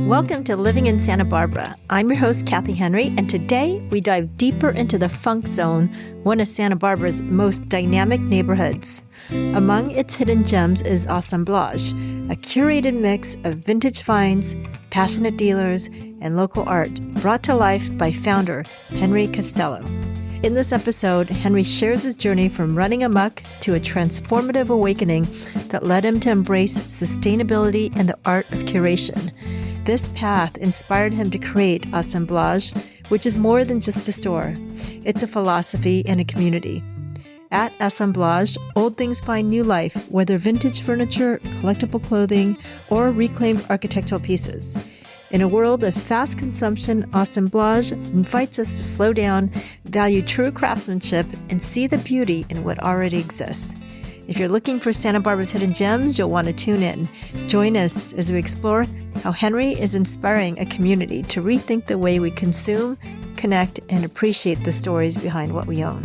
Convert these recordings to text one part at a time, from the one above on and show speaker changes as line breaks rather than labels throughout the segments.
Welcome to Living in Santa Barbara. I'm your host, Kathy Henry, and today we dive deeper into the Funk Zone, one of Santa Barbara's most dynamic neighborhoods. Among its hidden gems is Assemblage, a curated mix of vintage finds, passionate dealers, and local art brought to life by founder Henry Castelo. In this episode, Henry shares his journey from running amok to a transformative awakening that led him to embrace sustainability and the art of curation. This path inspired him to create Assemblage, which is more than just a store. It's a philosophy and a community. At Assemblage, old things find new life, whether vintage furniture, collectible clothing, or reclaimed architectural pieces. In a world of fast consumption, Assemblage invites us to slow down, value true craftsmanship, and see the beauty in what already exists. If you're looking for Santa Barbara's hidden gems, you'll want to tune in. Join us as we explore how Henry is inspiring a community to rethink the way we consume, connect, and appreciate the stories behind what we own.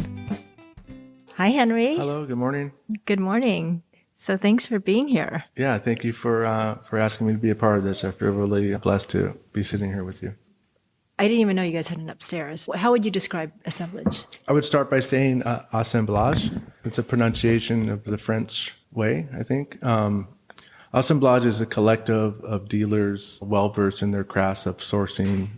Hi, Henry.
Hello, good morning.
Good morning. So thanks for being here.
Yeah, thank you for asking me to be a part of this. I feel really blessed to be sitting here with you.
I didn't even know you guys had an upstairs. How would you describe Assemblage?
I would start by saying assemblage. It's a pronunciation of the French way, I think. Assemblage is a collective of dealers well-versed in their crafts of sourcing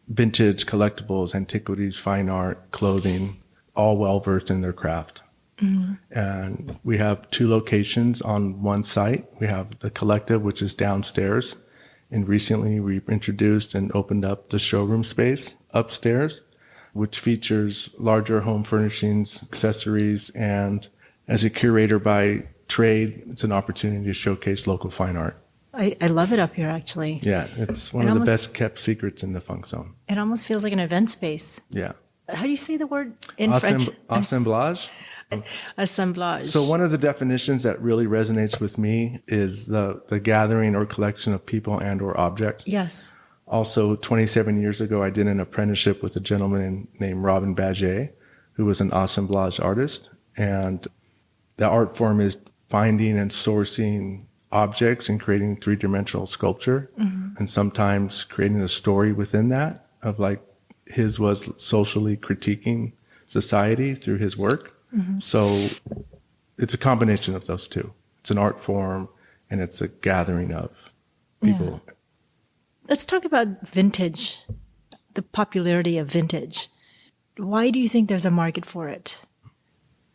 vintage collectibles, antiquities, fine art, clothing, all well-versed in their craft. Mm-hmm. And we have two locations on one site. We have the collective, which is downstairs. And recently we introduced and opened up the showroom space upstairs, which features larger home furnishings, accessories, and as a curator by trade, it's an opportunity to showcase local fine art.
I love it up here, actually.
Yeah, it's one of the best kept secrets in the Funk Zone.
It almost feels like an event space.
Yeah.
How do you say the word in French?
Assemblage.
Assemblage.
So one of the definitions that really resonates with me is the gathering or collection of people and or objects.
Yes.
Also, 27 years ago, I did an apprenticeship with a gentleman named Badger, who was an assemblage artist. And the art form is finding and sourcing objects and creating three-dimensional sculpture. Mm-hmm. And sometimes creating a story within that of like his was socially critiquing society through his work. Mm-hmm. So it's a combination of those two. It's an art form and it's a gathering of people. Yeah.
Let's talk about vintage, the popularity of vintage. Why do you think there's a market for it?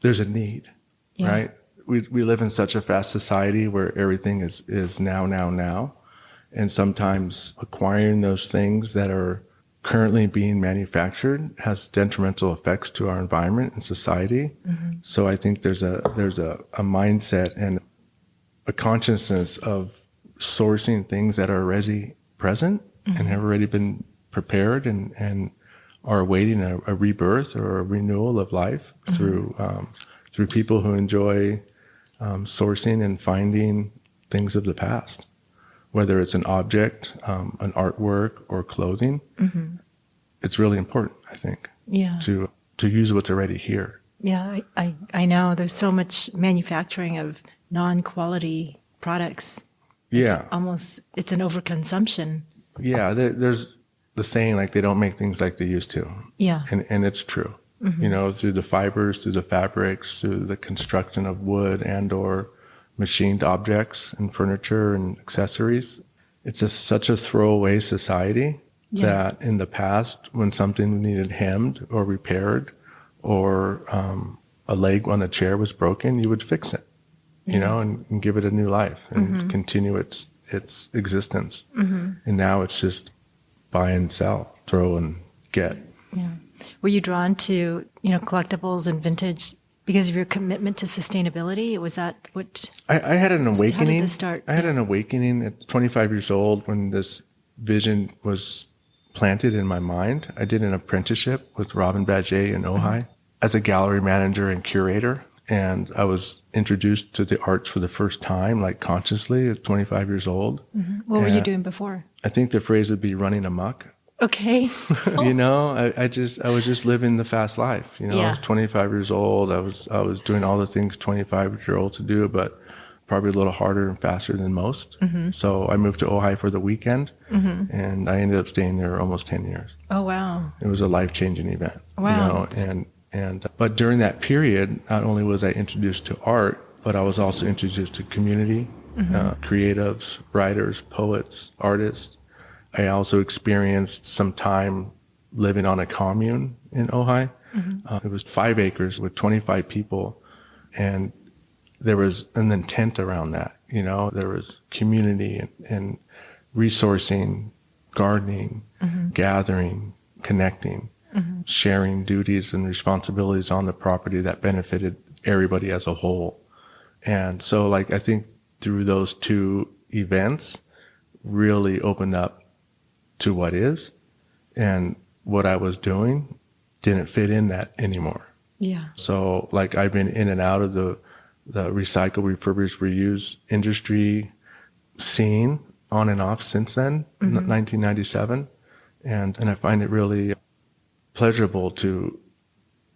There's a need, right? We live in such a fast society where everything is now. And sometimes acquiring those things that are currently being manufactured has detrimental effects to our environment and society. Mm-hmm. So I think there's a mindset and a consciousness of sourcing things that are already present mm-hmm. and have already been prepared and are awaiting a rebirth or a renewal of life mm-hmm. through people who enjoy sourcing and finding things of the past. Whether it's an object, an artwork, or clothing, mm-hmm. it's really important, I think, to use what's already here.
Yeah, I know. There's so much manufacturing of non-quality products.
Yeah.
It's an overconsumption.
Yeah, there's the saying, like, they don't make things like they used to.
Yeah.
And it's true. Mm-hmm. You know, through the fibers, through the fabrics, through the construction of wood and or machined objects and furniture and accessories. It's just such a throwaway society that in the past, when something needed hemmed or repaired or a leg on a chair was broken, you would fix it, you know, and give it a new life and mm-hmm. continue its existence. Mm-hmm. And now it's just buy and sell, throw and get.
Yeah. Were you drawn to, collectibles and vintage because of your commitment to sustainability? Was that what?
I had an awakening.
How did this start?
I had an awakening at 25 years old when this vision was planted in my mind. I did an apprenticeship with Badger in Ojai mm-hmm. as a gallery manager and curator. And I was introduced to the arts for the first time, like consciously at 25 years old.
Mm-hmm. What were you doing before?
I think the phrase would be running amok.
Okay.
I was just living the fast life. I was 25 years old. I was doing all the things 25-year-olds to do, but probably a little harder and faster than most. So I moved to Ojai for the weekend, and I ended up staying there almost 10 years.
Oh, wow.
It was a life-changing event.
Wow.
But during that period, not only was I introduced to art, but I was also introduced to community, creatives, writers, poets, artists. I also experienced some time living on a commune in Ojai. It was 5 acres with 25 people, and there was an intent around that. There was community and resourcing, gardening, gathering, connecting, sharing duties and responsibilities on the property that benefited everybody as a whole. And so, I think through those 2 events really opened up to what is, and what I was doing didn't fit in that anymore.
Yeah. So,
I've been in and out of the recycle, refurbish, reuse industry scene on and off since then, 1997. And I find it really pleasurable to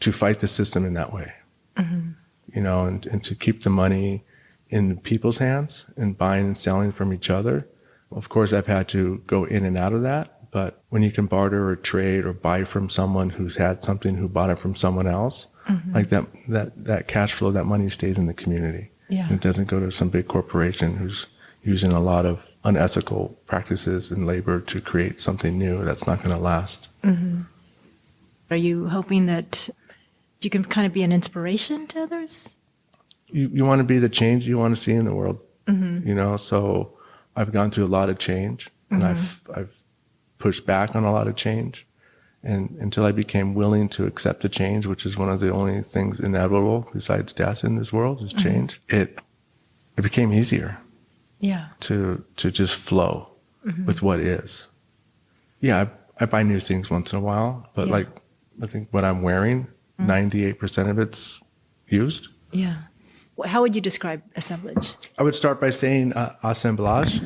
fight the system in that way, and to keep the money in people's hands and buying and selling from each other. Of course, I've had to go in and out of that, but when you can barter or trade or buy from someone who's had something who bought it from someone else, that cash flow, that money stays in the community.
Yeah.
And it doesn't go to some big corporation who's using a lot of unethical practices and labor to create something new that's not going to last.
Are you hoping that you can kind of be an inspiration to others?
You want to be the change you want to see in the world, so I've gone through a lot of change, and I've pushed back on a lot of change, and until I became willing to accept the change, which is one of the only things inevitable besides death in this world is change, it became easier to just flow with what is. Yeah, I buy new things once in a while, but I think what I'm wearing, 98% of it's used.
Yeah. How would you describe Assemblage?
I would start by saying Assemblage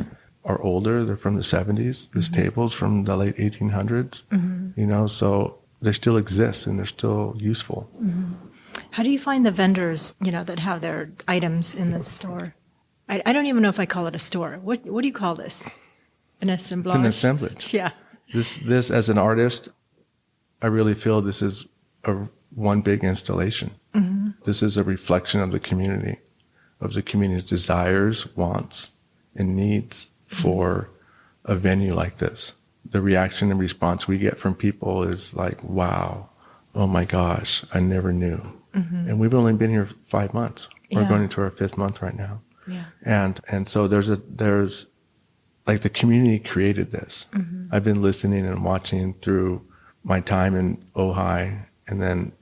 are older. They're from the 70s. This table's from the late 1800s, so they still exist and they're still useful.
How do you find the vendors, that have their items in the store? I don't even know if I call it a store. What do you call this? An assemblage?
It's an assemblage.
Yeah.
This as an artist, I really feel this is one big installation. This is a reflection of the community's desires, wants, and needs for a venue like this. The reaction and response we get from people is like, wow, oh my gosh, I never knew. And we've only been here 5 months. We're going into our 5th month right now.
Yeah.
And so there's the community created this. I've been listening and watching through my time in Ojai, and then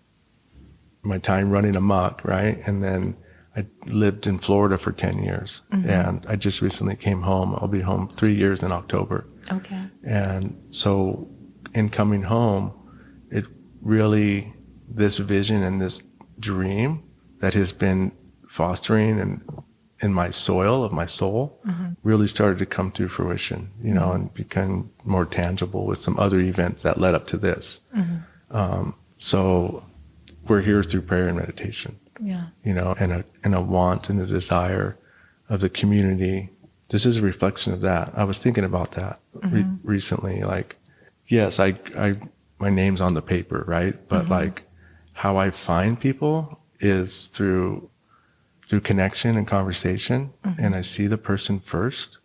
my time running amok, right? And then I lived in Florida for 10 years, and I just recently came home. I'll be home 3 years in October.
Okay. And
so in coming home, it really, this vision and this dream that has been fostering and in my soil of my soul really started to come to fruition, and become more tangible with some other events that led up to this. So we're here through prayer and meditation, and a want and a desire of the community. This is a reflection of that. I was thinking about that recently. Yes, my name's on the paper, right? But how I find people is through connection and conversation, and I see the person first.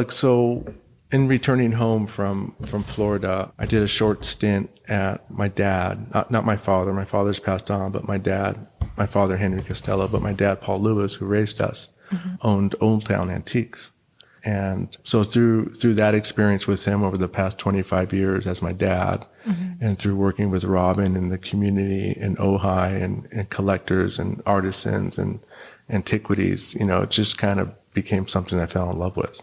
So in returning home from Florida, I did a short stint at my dad, not my father. My father's passed on, but my father, Henry Castelo, but my dad, Paul Lewis, who raised us, owned Old Town Antiques. And so through that experience with him over the past 25 years as my dad, and through working with Robin and the community in Ojai and collectors and artisans and antiquities, it just kind of became something I fell in love with.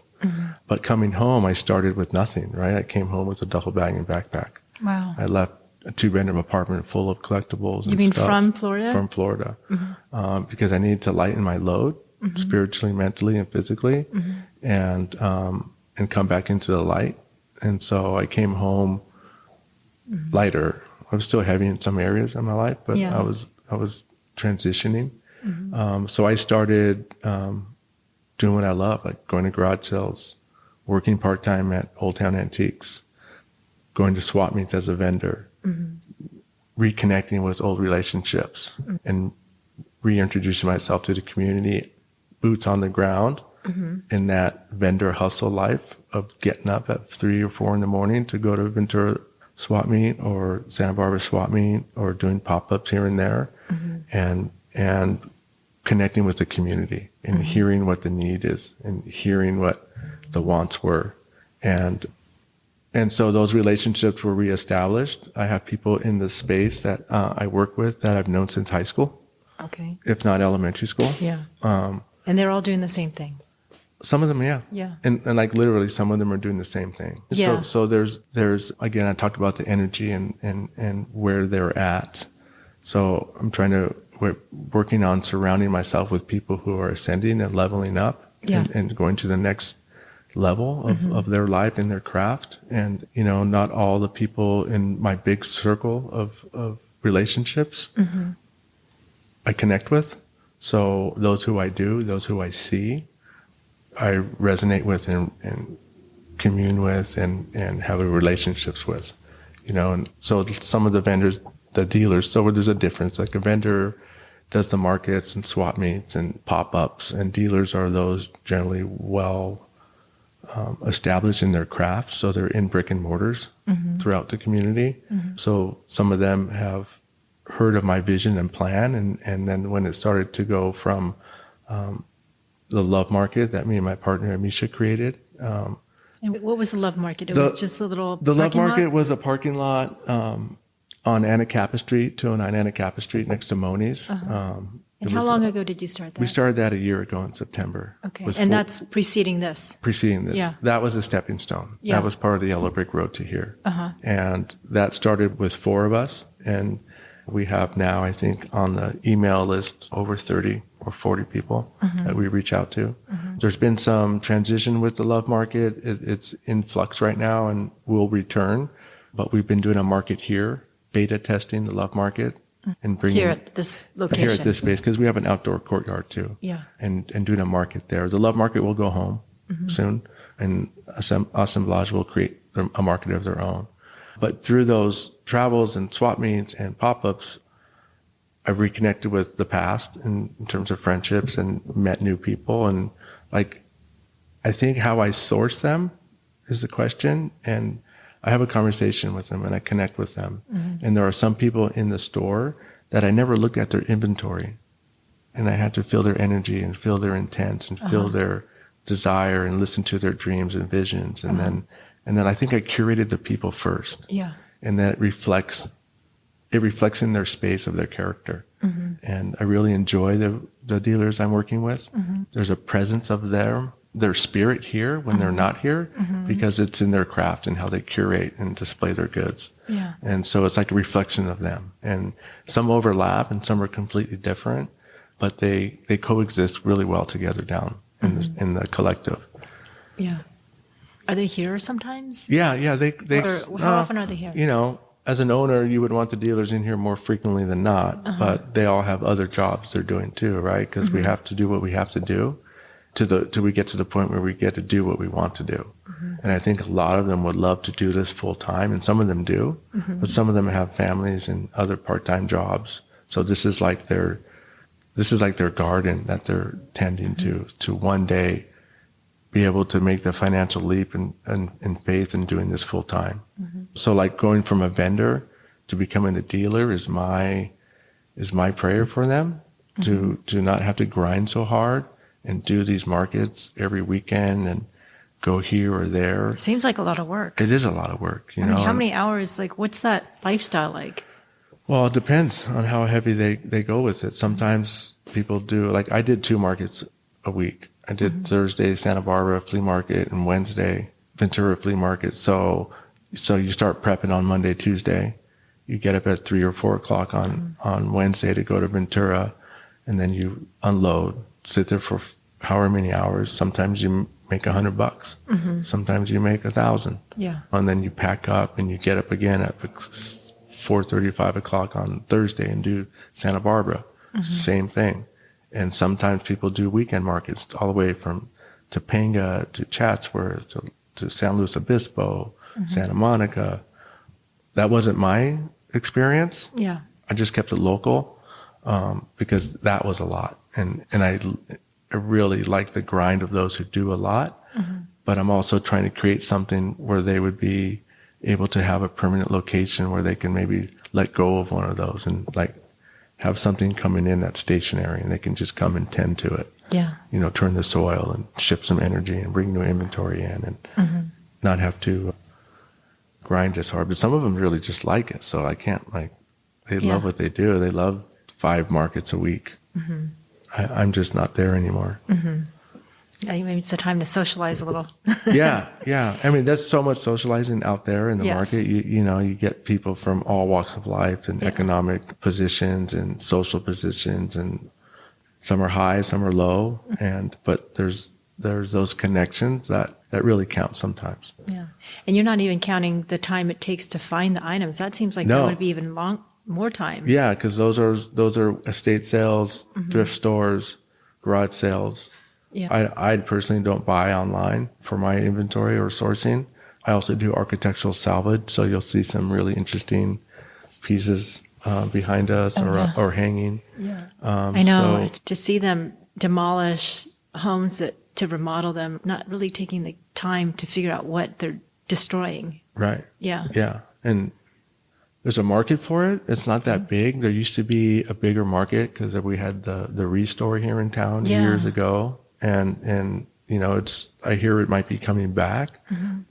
But coming home, I started with nothing, right? I came home with a duffel bag and backpack.
Wow.
I left a 2-bedroom apartment full of collectibles.
You mean stuff from Florida?
From Florida. Because I needed to lighten my load, spiritually, mentally, and physically, and come back into the light. And so I came home lighter. I was still heavy in some areas of my life, but I was transitioning. So I started doing what I love, like going to garage sales, working part-time at Old Town Antiques, going to swap meets as a vendor, reconnecting with old relationships, and reintroducing myself to the community, boots on the ground, in that vendor hustle life of getting up at 3 or 4 in the morning to go to Ventura swap meet or Santa Barbara swap meet or doing pop-ups here and there, and connecting with the community and hearing what the need is and hearing what the wants were. And so those relationships were reestablished. I have people in the space that I work with that I've known since high school.
Okay.
If not elementary school.
Yeah. And they're all doing the same thing.
Some of them, yeah.
Yeah.
And like literally some of them are doing the same thing.
Yeah.
So there's again, I talked about the energy and where they're at. So I'm we're working on surrounding myself with people who are ascending and leveling up and going to the next level of their life and their craft. And, not all the people in my big circle of relationships I connect with. So those who I do, those who I see, I resonate with and commune with and have relationships with, and so some of the vendors, the dealers, so there's a difference. Like a vendor does the markets and swap meets and pop-ups, and dealers are those generally well established in their craft. So they're in brick and mortars throughout the community. So some of them have heard of my vision and plan. And then when it started to go from the love market that me and my partner Amisha created.
And what was the love market? It was just the little
The love market
lot?
Was a parking lot on Anacapa Street, 209 Anacapa Street next to Moni's.
And how long ago did you start that?
We started that a year ago in September.
Okay. And that's preceding this?
Preceding this.
Yeah.
That was a stepping stone.
Yeah.
That was part of the yellow brick road to here. And that started with 4 of us. And we have now, I think, on the email list over 30 or 40 people that we reach out to. There's been some transition with the love market. It's in flux right now and will return. But we've been doing a market here, beta testing the love market. And bringing
here at this location.
Here at this space, because we have an outdoor courtyard too.
Yeah.
And doing a market there. The love market will go home soon. And Assemblage will create a market of their own. But through those travels and swap meets and pop-ups, I've reconnected with the past in terms of friendships and met new people. And I think how I source them is the question. And I have a conversation with them and I connect with them. And there are some people in the store that I never looked at their inventory. And I had to feel their energy and feel their intent and feel their desire and listen to their dreams and visions. And then I think I curated the people first.
Yeah.
And that it reflects in their space of their character. And I really enjoy the dealers I'm working with. There's a presence of their spirit here when they're not here because it's in their craft and how they curate and display their goods.
Yeah.
And so it's like a reflection of them. And some overlap and some are completely different, but they coexist really well together down in the collective.
Yeah. Are they here sometimes?
Yeah.
Or how often are they here?
As an owner, you would want the dealers in here more frequently than not, but they all have other jobs they're doing too, right? Because we have to do what we have to do till we get to the point where we get to do what we want to do. And I think a lot of them would love to do this full time, and some of them do, but some of them have families and other part-time jobs. So this is like their garden that they're tending to one day be able to make the financial leap and faith in doing this full time. So like going from a vendor to becoming a dealer is my prayer for them to not have to grind so hard and do these markets every weekend and go here or there.
Seems like a lot of work.
It is a lot of work, you know.
How many hours, what's that lifestyle like?
Well, it depends on how heavy they go with it. Sometimes people do, I did 2 markets a week. I did Thursday, Santa Barbara flea market, and Wednesday, Ventura flea market. So you start prepping on Monday, Tuesday. You get up at 3 or 4 o'clock on Wednesday to go to Ventura, and then you unload, sit there for however many hours. Sometimes you make $100. Sometimes you make 1,000.
Yeah.
And then you pack up and you get up again at 4:30, 5 o'clock on Thursday and do Santa Barbara. Same thing. And sometimes people do weekend markets all the way from Topanga to Chatsworth to San Luis Obispo, Santa Monica. That wasn't my experience.
Yeah.
I just kept it local because that was a lot. And I really like the grind of those who do a lot. But I'm also trying to create something where they would be able to have a permanent location where they can maybe let go of one of those and like have something coming in that's stationary and they can just come and tend to it.
Yeah.
You know, turn the soil and shift some energy and bring new inventory in and not have to grind as hard. But some of them really just like it. So I can't they love what they do. They love 5 markets a week. I'm just not there anymore.
Yeah, maybe it's a time to socialize a little.
Yeah. I mean, there's so much socializing out there in the market. You know, you get people from all walks of life and economic positions and social positions, and some are high, some are low, but there's those connections that really count sometimes.
Yeah, and you're not even counting the time it takes to find the items. That seems like that would be even more time.
Yeah, because those are estate sales, thrift stores, garage sales. Yeah. I personally don't buy online for my inventory or sourcing. I also do architectural salvage, so you'll see some really interesting pieces behind us or hanging.
Yeah, I know. To see them demolish homes to remodel them, not really taking the time to figure out what they're destroying.
Right.
Yeah.
Yeah, and there's a market for it. It's not that big. There used to be a bigger market because we had the Restore here in town years ago. And you know, I hear it might be coming back,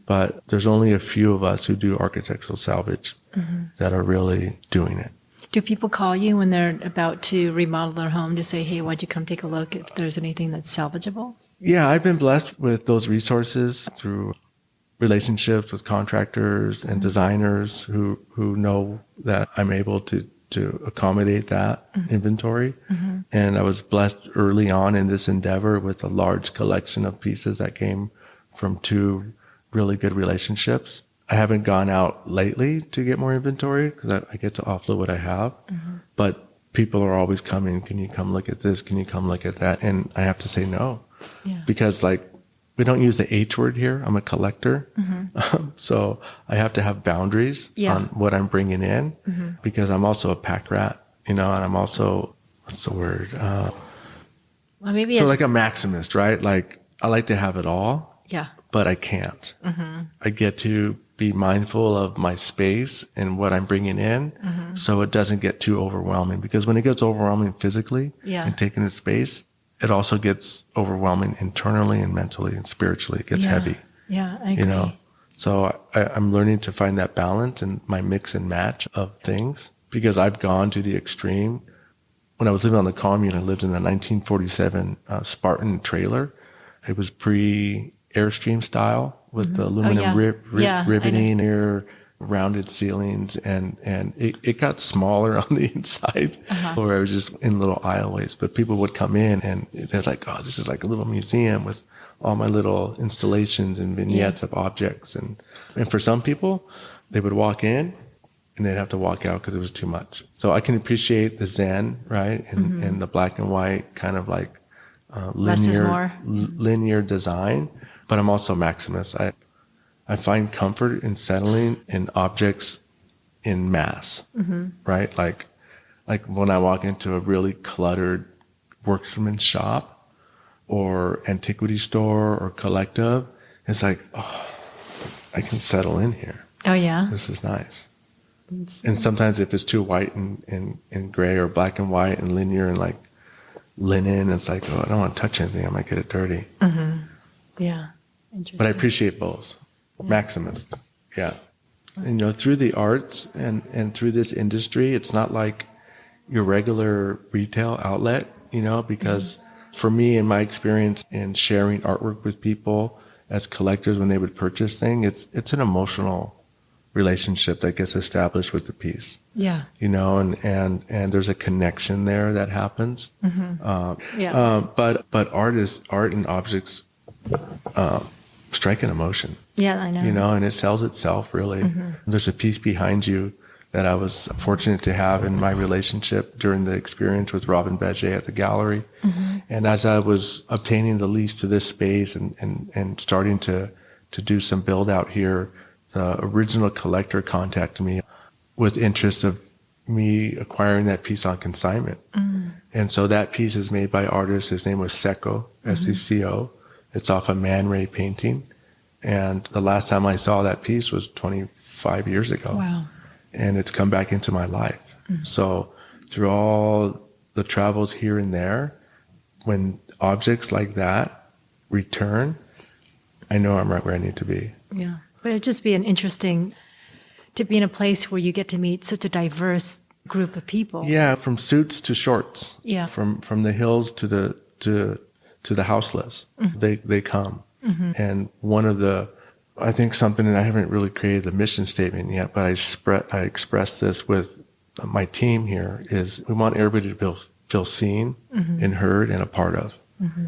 but there's only a few of us who do architectural salvage that are really doing it.
Do people call you when they're about to remodel their home to say, hey, why don't you come take a look if there's anything that's salvageable? Yeah,
I've been blessed with those resources through relationships with contractors and designers who know that I'm able to accommodate that inventory. And I was blessed early on in this endeavor with a large collection of pieces that came from 2 really good relationships. I haven't gone out lately to get more inventory because I get to offload what I have. But people are always coming, can you come look at this? Can you come look at that? And I have to say no. Because we don't use the H word here. I'm a collector. So I have to have boundaries on what I'm bringing in because I'm also a pack rat, you know, and I'm also, what's the word? Like a maximist, right? Like I like to have it all, but I can't. I get to be mindful of my space and what I'm bringing in so it doesn't get too overwhelming, because when it gets overwhelming physically and taking up space, it also gets overwhelming internally and mentally and spiritually. It gets heavy.
Yeah, I agree.
You know, so I'm learning to find that balance in my mix and match of things, because I've gone to the extreme. When I was living on the commune, I lived in a 1947 Spartan trailer. It was pre-Airstream style with the aluminum riveting here, rounded ceilings, and it got smaller on the inside where I was just in little aisleways, but people would come in and they're like, oh, this is like a little museum with all my little installations and vignettes of objects. And for some people, they would walk in and they'd have to walk out because it was too much. So I can appreciate the Zen, right? And the black and white kind of like linear design, but I'm also Maximus. I find comfort in settling in objects in mass, right? Like when I walk into a really cluttered workman's shop or antiquity store or collective, it's like, oh, I can settle in here.
Oh, yeah?
This is nice. And sometimes if it's too white and gray or black and white and linear and like linen, it's like, oh, I don't want to touch anything. I might get it dirty.
Yeah. Interesting.
But I appreciate both. Maximist. Yeah. And, you know, through the arts and through this industry, it's not like your regular retail outlet, you know, because for me, in my experience in sharing artwork with people as collectors when they would purchase things, it's an emotional relationship that gets established with the piece. Yeah. You know, and there's a connection there that happens. But art and objects strike an emotion.
Yeah, I know.
You know, and it sells itself really. There's a piece behind you that I was fortunate to have in my relationship during the experience with Robin Beget at the gallery. And as I was obtaining the lease to this space and starting to do some build out here, the original collector contacted me with interest of me acquiring that piece on consignment. And so that piece is made by artist. His name was Secco, S-E-C-O. It's off a Man Ray painting. And the last time I saw that piece was 25 years ago.
Wow.
And it's come back into my life. So through all the travels here and there, when objects like that return, I know I'm right where I need to be.
Yeah. But it'd just be an interesting to be in a place where you get to meet such a diverse group of people.
Yeah, from suits to shorts.
Yeah.
From the hills to the houseless. They come. And one of the, I think something, and I haven't really created the mission statement yet, but I expressed this with my team here, is we want everybody to feel seen and heard and a part of.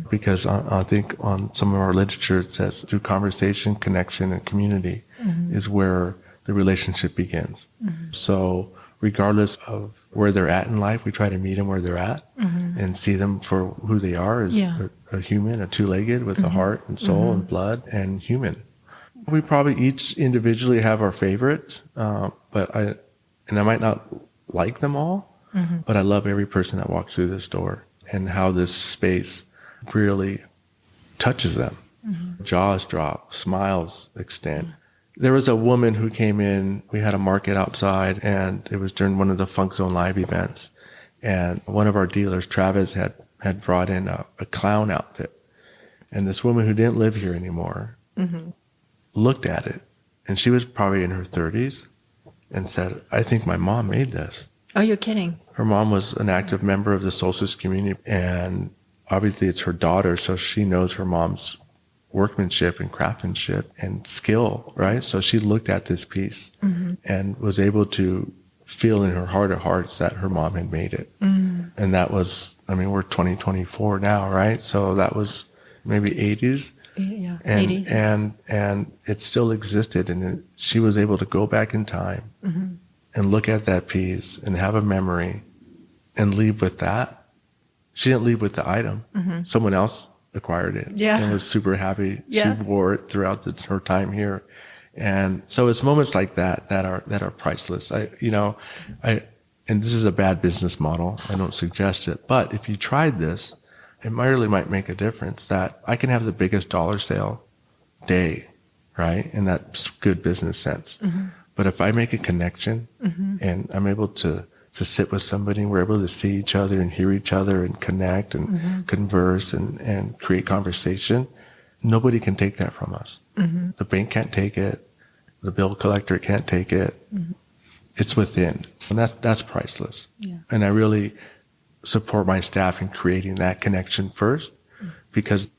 Because I think on some of our literature it says through conversation, connection, and community is where the relationship begins. So regardless of where they're at in life, we try to meet them where they're at and see them for who they are as a human, a two-legged with a heart and soul and blood and human. We probably each individually have our favorites, but I might not like them all, but I love every person that walks through this door and how this space really touches them. Jaws drop, smiles extend. There was a woman who came in, we had a market outside, and it was during one of the Funk Zone Live events. And one of our dealers, Travis, had brought in a clown outfit. And this woman who didn't live here anymore looked at it, and she was probably in her 30s, and said, I think my mom made this.
Oh, you're kidding.
Her mom was an active member of the Solstice community, and obviously it's her daughter, so she knows her mom's workmanship and craftsmanship and skill, right? So she looked at this piece and was able to feel in her heart of hearts that her mom had made it. And that was, I mean, we're 2024 now, right? So that was maybe 80s.
Yeah,
and
80s.
And it still existed, and she was able to go back in time and look at that piece and have a memory and leave with that. She didn't leave with the item. Someone else acquired it and was super happy. She wore it throughout her time here. And so it's moments like that are priceless. And this is a bad business model. I don't suggest it, but if you tried this, it really might make a difference that I can have the biggest dollar sale day, right? And that's good business sense. But if I make a connection and I'm able to sit with somebody and we're able to see each other and hear each other and connect and converse and create conversation, nobody can take that from us. The bank can't take it. The bill collector can't take it. It's within. And that's priceless. Yeah. And I really support my staff in creating that connection first, because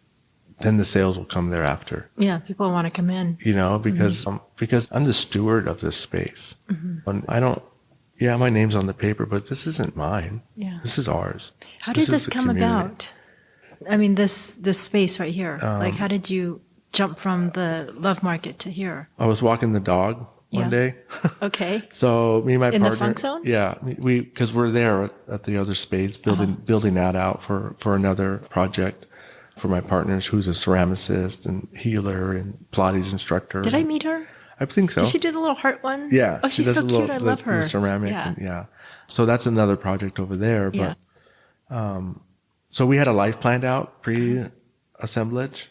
then the sales will come thereafter.
Yeah, people want to come in.
Because I'm the steward of this space. And I don't, my name's on the paper, but this isn't mine. Yeah. This is ours.
How did this come about? I mean, this space right here. How did you jump from the Love Market to here?
I was walking the dog one day.
Okay.
So me and my partner.
In the Funk Zone?
Yeah. Because we're there at the other space, building that out for another project for my partners, who's a ceramicist and healer and Pilates instructor.
Did I meet her?
I think so.
Did she do the little heart ones?
Yeah.
Oh, she's so cute. I love her.
The ceramics.
Yeah.
So that's another project over there. But, so we had a life planned out pre-assemblage.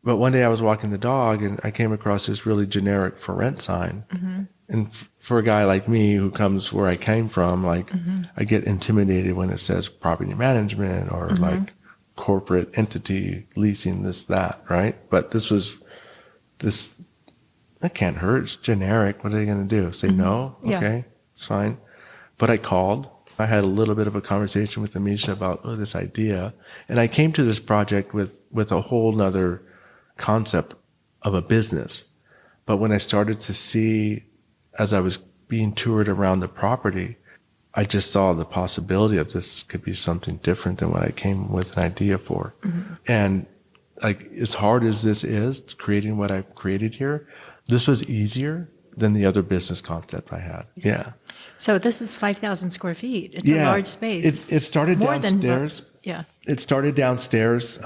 But one day I was walking the dog and I came across this really generic for rent sign. And for a guy like me who comes where I came from, I get intimidated when it says property management or like corporate entity leasing this, that, right? But that can't hurt. It's generic. What are they going to do? Say no? Okay, it's fine. But I called. I had a little bit of a conversation with Amisha about this idea. And I came to this project with a whole nother concept of a business. But when I started to see, as I was being toured around the property, I just saw the possibility of this could be something different than what I came with an idea for. And like, as hard as this is, creating what I've created here, this was easier than the other business concept I had. Yeah.
So this is 5,000 square feet. It's a large space.
It started
More
downstairs. It started downstairs.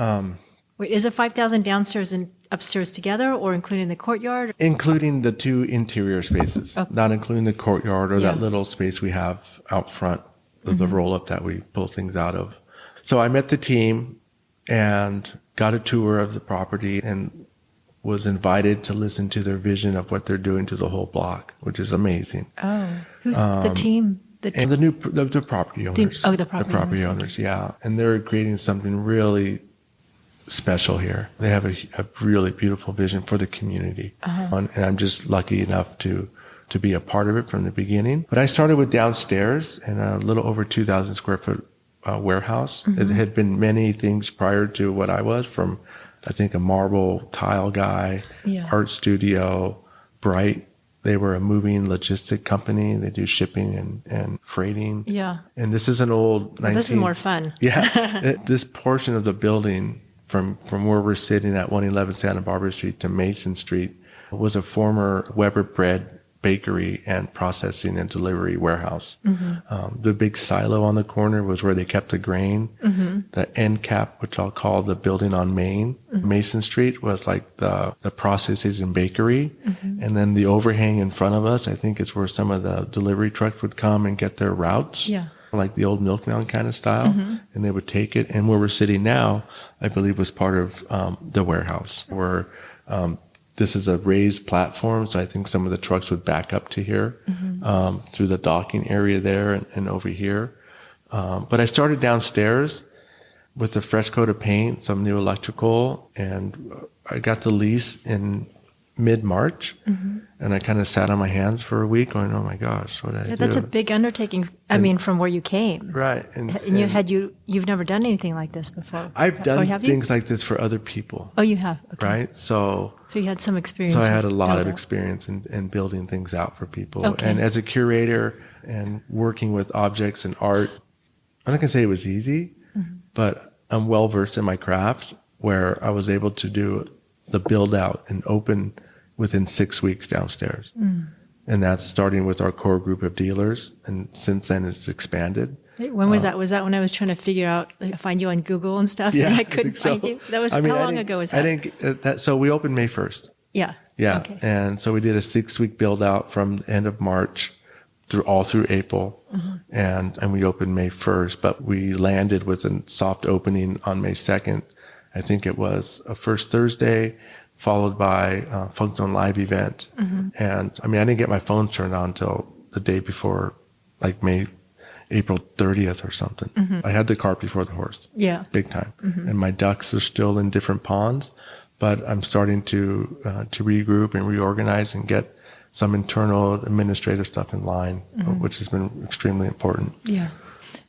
Wait, is it 5,000 downstairs and upstairs together, or including the courtyard?
Including the 2 interior spaces, not including the courtyard or that little space we have out front of the roll-up that we pull things out of. So I met the team and got a tour of the property and was invited to listen to their vision of what they're doing to the whole block, which is amazing.
Oh, who's the team?
The property owners.
The property
owners, yeah. And they're creating something really special here. They have a really beautiful vision for the community. And I'm just lucky enough to be a part of it from the beginning. But I started with downstairs in a little over 2,000 square foot warehouse. It had been many things prior to what I was, from, I think, a marble tile guy, art studio, Bright. They were a moving logistic company. They do shipping and freighting. Yeah. And this is an old
this is more fun.
Yeah. This portion of the building from where we're sitting at 111 Santa Barbara Street to Mason Street was a former Weber Bread bakery and processing and delivery warehouse. The big silo on the corner was where they kept the grain. The end cap, which I'll call the building on Mason Street, was like the processing and bakery. And then the overhang in front of us, I think, is where some of the delivery trucks would come and get their routes. Yeah. Like the old milkman kind of style. And they would take it. And where we're sitting now, I believe, was part of the warehouse, where this is a raised platform, so I think some of the trucks would back up to here through the docking area there and over here. But I started downstairs with a fresh coat of paint, some new electrical, and I got the lease in mid-March. And I kind of sat on my hands for a week going, oh my gosh, what did I do?
That's a big undertaking. I mean, from where you came.
Right.
And you've never done anything like this before.
I've done things like this for other people.
Oh, you have? Okay.
Right. So
you had some experience.
So I had a lot of experience in building things out for people. Okay. And as a curator and working with objects and art, I'm not going to say it was easy, but I'm well versed in my craft, where I was able to do the build out and open within 6 weeks downstairs. And that's starting with our core group of dealers. And since then it's expanded.
When was that? Was that when I was trying to figure out, find you on Google and stuff?
Yeah,
and I couldn't find you. That was, how long ago was that?
I think so we opened May 1st.
Yeah.
Yeah.
Okay.
And so we did a 6-week build out from the end of March through April. And we opened May 1st, but we landed with a soft opening on May 2nd. I think it was a first Thursday, followed by a Funk Zone Live event. And I mean, I didn't get my phone turned on until the day before, like April 30th or something. I had the cart before the horse. Yeah. Big time. And my ducks are still in different ponds, but I'm starting to regroup and reorganize and get some internal administrative stuff in line, which has been extremely important. Yeah.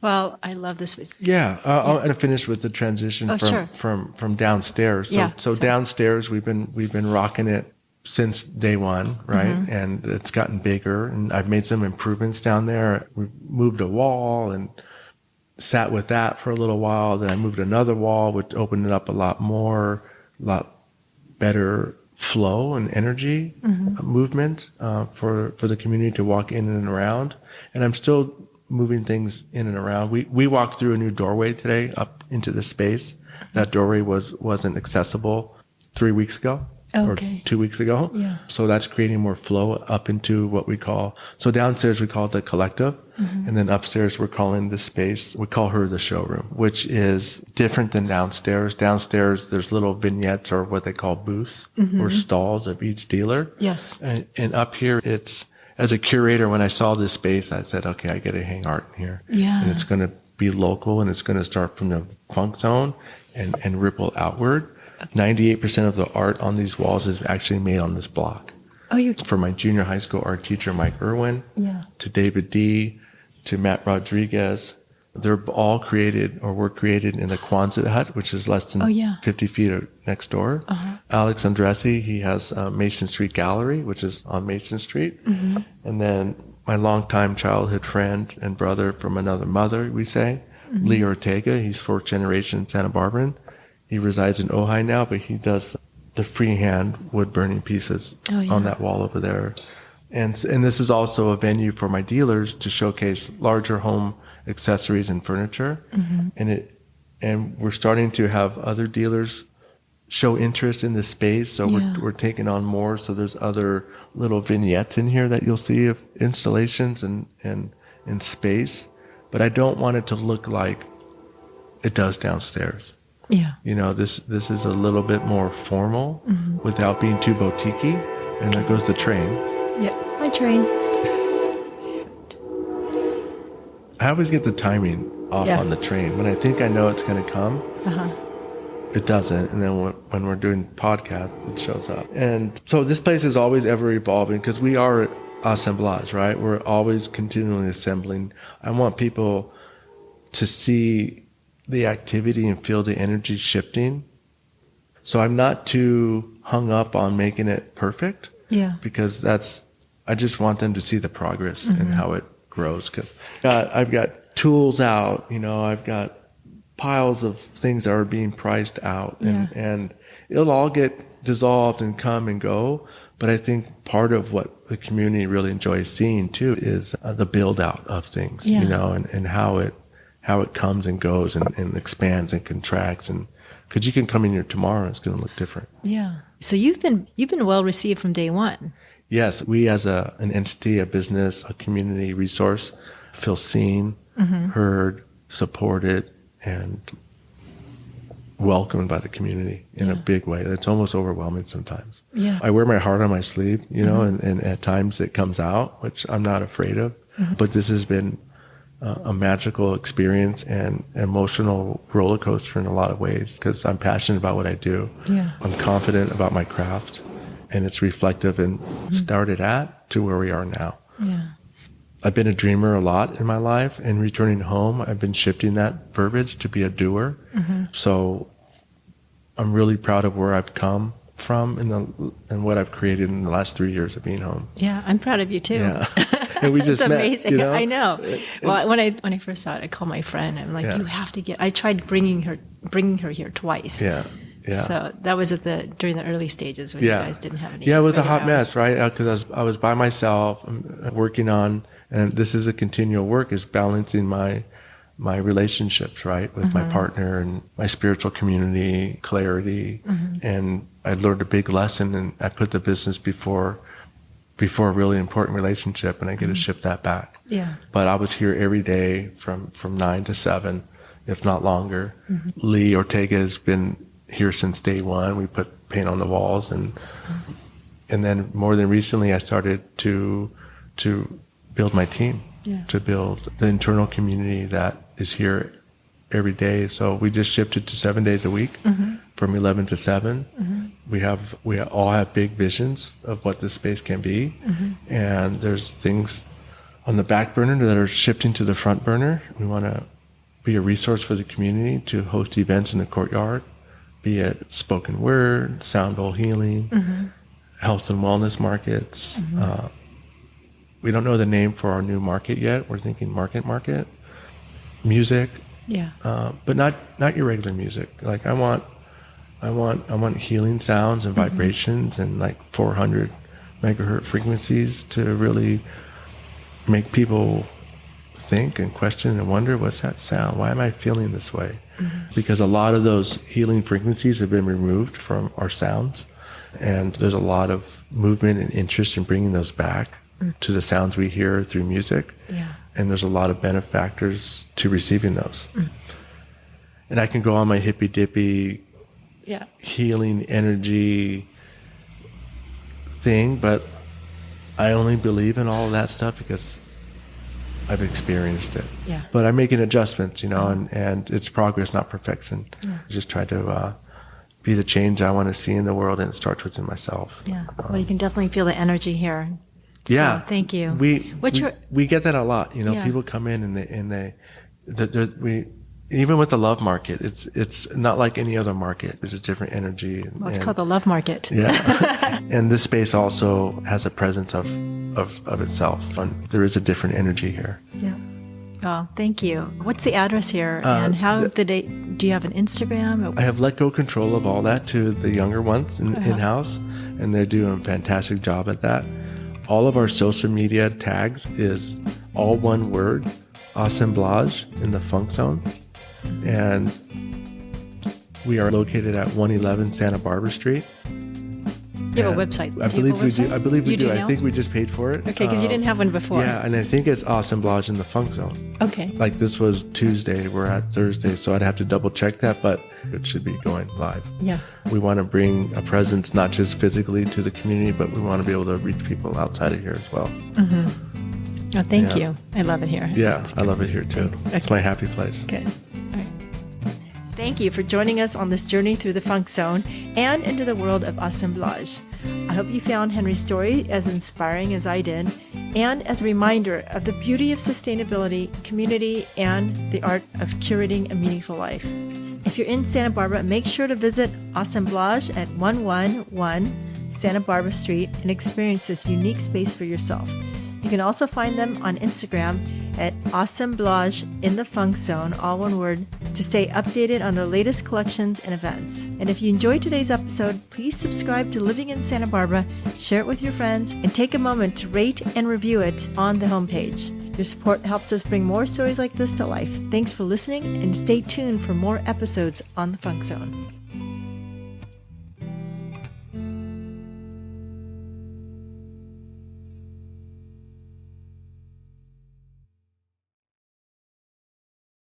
Well, I love this.
Yeah. I'm going to finish with the transition from downstairs. So downstairs, we've been rocking it since day one, right? And it's gotten bigger, and I've made some improvements down there. We moved a wall and sat with that for a little while. Then I moved another wall, which opened it up a lot better flow and energy movement for the community to walk in and around. And I'm still moving things in and around. We walked through a new doorway today up into the space. That doorway wasn't accessible 3 weeks ago. Or 2 weeks ago. Yeah. So that's creating more flow up into what we call, so downstairs we call it the collective. And then upstairs we're calling this space, we call her the showroom, which is different than downstairs. Downstairs there's little vignettes, or what they call booths or stalls of each dealer. Yes. And up here it's, as a curator, when I saw this space, I said, okay, I got to hang art in here. Yeah. And it's going to be local, and it's going to start from the funk zone and ripple outward. 98% of the art on these walls is actually made on this block. From my junior high school art teacher, Mike Irwin, to David D., to Matt Rodriguez. They're all created, or were created, in the Quonset hut, which is less than 50 feet next door. Alex Andresi, he has Mason Street Gallery, which is on Mason Street. And then my longtime childhood friend and brother from another mother, we say, Lee Ortega, he's fourth generation Santa Barbaran. He resides in Ojai now, but he does the freehand wood burning pieces on that wall over there. And this is also a venue for my dealers to showcase larger home accessories and furniture. And we're starting to have other dealers show interest in this space. So we're taking on more. So there's other little vignettes in here that you'll see of installations and space. But I don't want it to look like it does downstairs.
Yeah.
You know, this is a little bit more formal without being too boutique-y. And there goes the train.
Yeah, my train.
I always get the timing off on the train. When I think I know it's going to come, it doesn't. And then when we're doing podcasts, it shows up. And so this place is always ever evolving because we are Assemblage, right? We're always continually assembling. I want people to see the activity and feel the energy shifting. So I'm not too hung up on making it perfect.
Yeah.
Because I just want them to see the progress and how it grows. Because I've got tools out, you know, I've got piles of things that are being priced out, and it'll all get dissolved and come and go. But I think part of what the community really enjoys seeing too is the build out of things, you know, and how it comes and goes and expands and contracts. And because you can come in here tomorrow and it's going to look different.
Yeah. So you've been well received from day one.
Yes, we as an entity, a business, a community resource, feel seen, heard, supported, and welcomed by the community in a big way. It's almost overwhelming sometimes.
Yeah.
I wear my heart on my sleeve, you know, and at times it comes out, which I'm not afraid of. But this has been a magical experience and emotional roller coaster in a lot of ways because I'm passionate about what I do.
Yeah.
I'm confident about my craft, and it's reflective and started at to where we are now.
Yeah.
I've been a dreamer a lot in my life, and returning home, I've been shifting that verbiage to be a doer. So I'm really proud of where I've come from and what I've created in the last 3 years of being home.
Yeah, I'm proud of you too.
Yeah. And we just
it's
met,
amazing.
You know?
I know. Well, when I first saw it, I called my friend. I'm like, you have to get. I tried bringing her here twice.
Yeah. Yeah.
So that was during the early stages when you guys didn't have any.
Yeah, it was a hot mess, right? Because I was by myself, working on, and this is a continual work, is balancing my relationships, right, with my partner and my spiritual community, clarity, and I learned a big lesson, and I put the business before a really important relationship, and I get to shift that back.
Yeah.
But I was here every day from 9 to 7, if not longer. Lee Ortega has been here since day one. We put paint on the walls, and then more than recently, I started to build my team, to build the internal community that is here every day. So we just shifted to 7 days a week, from 11 to 7. We all have big visions of what this space can be, and there's things on the back burner that are shifting to the front burner. We want to be a resource for the community to host events in the courtyard, be it spoken word, sound bowl healing, health and wellness markets. We don't know the name for our new market yet. We're thinking market, music, but not your regular music. Like I want healing sounds and vibrations and like 400 megahertz frequencies to really make people think and question and wonder, what's that sound? Why am I feeling this way? Because a lot of those healing frequencies have been removed from our sounds, and there's a lot of movement and interest in bringing those back to the sounds we hear through music. And there's a lot of benefactors to receiving those. And I can go on my hippy dippy healing energy thing, but I only believe in all of that stuff because I've experienced it. But I'm making adjustments, you know, and it's progress, not perfection. I just try to be the change I want to see in the world, and it starts within myself.
Well, you can definitely feel the energy here. So, thank you.
We get that a lot. You know, people come in and we even with the love market, it's not like any other market. There's a different energy.
Well, it's called the love market.
And this space also has a presence of itself. And there is a different energy here.
Oh, thank you. What's the address here, and do you have an Instagram?
I have let go control of all that to the younger ones in-house, and they're doing a fantastic job at that. All of our social media tags is all one word, Assemblage in the Funk Zone. And we are located at 111 Santa Barbara Street.
You have a website.
I believe we do. I believe we do. I
now?
think we just paid for it.
Okay, because you didn't have one before.
Yeah, and I think it's Assemblage in the Funk Zone.
Okay.
Like this was Tuesday, we're at Thursday, so I'd have to double check that, but it should be going live.
Yeah.
We want to bring a presence not just physically to the community, but we want to be able to reach people outside of here as well.
Mm-hmm. Oh, thank you. I love it here.
Yeah, I love it here too. It's my happy place.
Good. All right. Thank you for joining us on this journey through the Funk Zone and into the world of Assemblage. I hope you found Henry's story as inspiring as I did, and as a reminder of the beauty of sustainability, community, and the art of curating a meaningful life. If you're in Santa Barbara, make sure to visit Assemblage at 111 Santa Barbara Street and experience this unique space for yourself. You can also find them on Instagram at Assemblage in the Funk Zone, all one word, to stay updated on their latest collections and events. And if you enjoyed today's episode, please subscribe to Living in Santa Barbara, share it with your friends, and take a moment to rate and review it on the homepage. Your support helps us bring more stories like this to life. Thanks for listening, and stay tuned for more episodes on the Funk Zone.